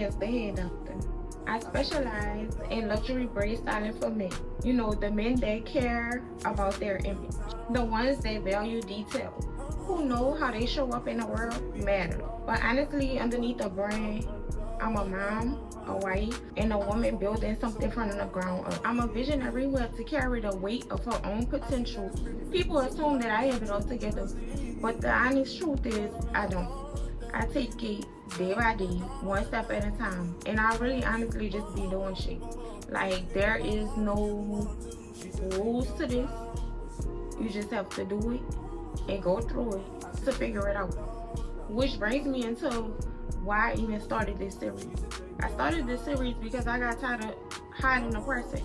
as the hair doctor. I specialize in luxury braid styling for men. You know, the men that care about their image. The ones that value detail. Who know how they show up in the world matter. But honestly, underneath the brand, I'm a mom, a wife, and a woman building something from the ground up. I'm a visionary who has to carry the weight of her own potential. People assume that I have it all together, but the honest truth is I don't. I take it day by day, one step at a time, and I really honestly just be doing shit. Like, there is no rules to this. You just have to do it and go through it to figure it out. Which brings me into why I even started this series. I started this series because I got tired of hiding the process.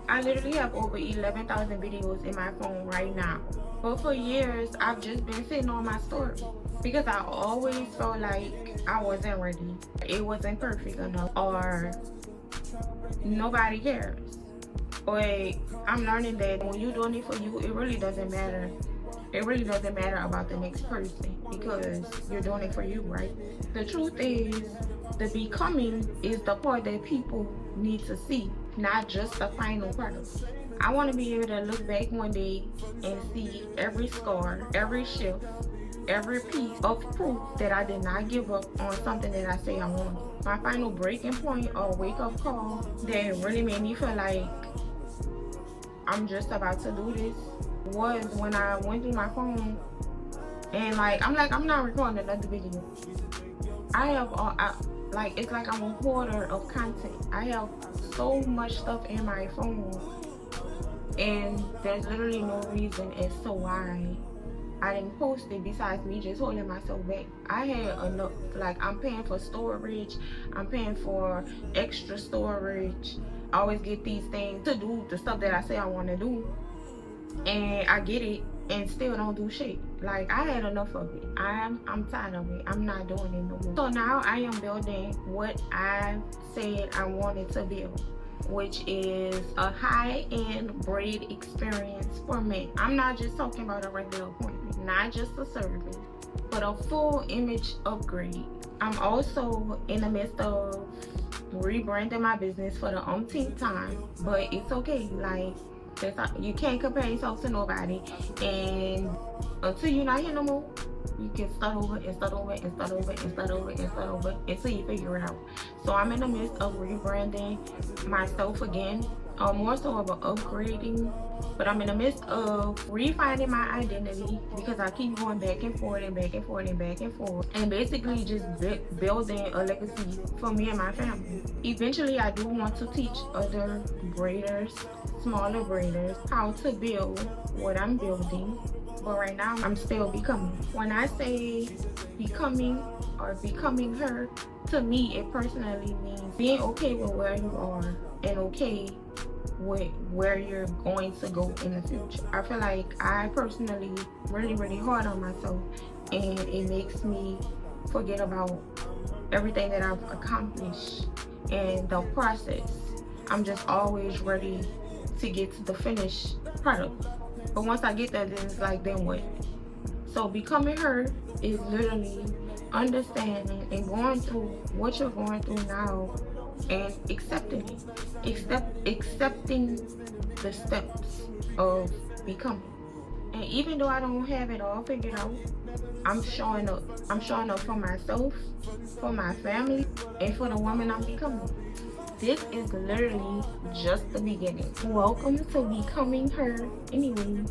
I literally have over 11,000 videos in my phone right now. But for years, I've just been sitting on my story because I always felt like I wasn't ready. It wasn't perfect enough, or nobody cares. But I'm learning that when you're doing it for you, it really doesn't matter. It really doesn't matter about the next person because you're doing it for you, right? The truth is, the becoming is the part that people need to see, not just the final product. I want to be able to look back one day and see every scar, every shift, every piece of proof that I did not give up on something that I say I wanted. My final breaking point or wake-up call that really made me feel like I'm just about to do this was when I went through my phone and I'm not recording another video. I have it's like I'm a hoarder of content. I have so much stuff in my phone, and there's literally no reason as to why I didn't post it besides me just holding myself back. I had enough. Like, I'm paying for storage, I'm paying for extra storage. I always get these things to do the stuff that I say I want to do, and I get it and still don't do shit. Like, I had enough of it. I'm tired of it. I'm not doing it no more. So now I am building what I said I wanted to build, which is a high-end braid experience for men. I'm not just talking about a regular appointment, not just a service, but a full image upgrade. I'm also in the midst of rebranding my business for the umpteenth time, but it's okay. Like, you can't compare yourself to nobody, and until you're not here no more, you can start over and start over and start over and start over and start over until you figure it out. So I'm in the midst of rebranding myself again, more so of an upgrading, but I'm in the midst of refining my identity because I keep going back and forth and back and forth and back and forth, and basically just building a legacy for me and my family. Eventually, I do want to teach other braiders, smaller braiders, how to build what I'm building. But right now, I'm still becoming. When I say becoming or becoming her, to me, it personally means being okay with where you are and okay with where you're going to go in the future. I feel like I personally really hard on myself, and it makes me forget about everything that I've accomplished and the process. I'm just always ready to get to the finished product. But once I get there, then it's like, then what? So becoming her is literally understanding and going through what you're going through now and accepting it. Accepting the steps of becoming. And even though I don't have it all figured out, I'm showing up. I'm showing up for myself, for my family, and for the woman I'm becoming. This is literally just the beginning. Welcome to Becoming Her. Anyway,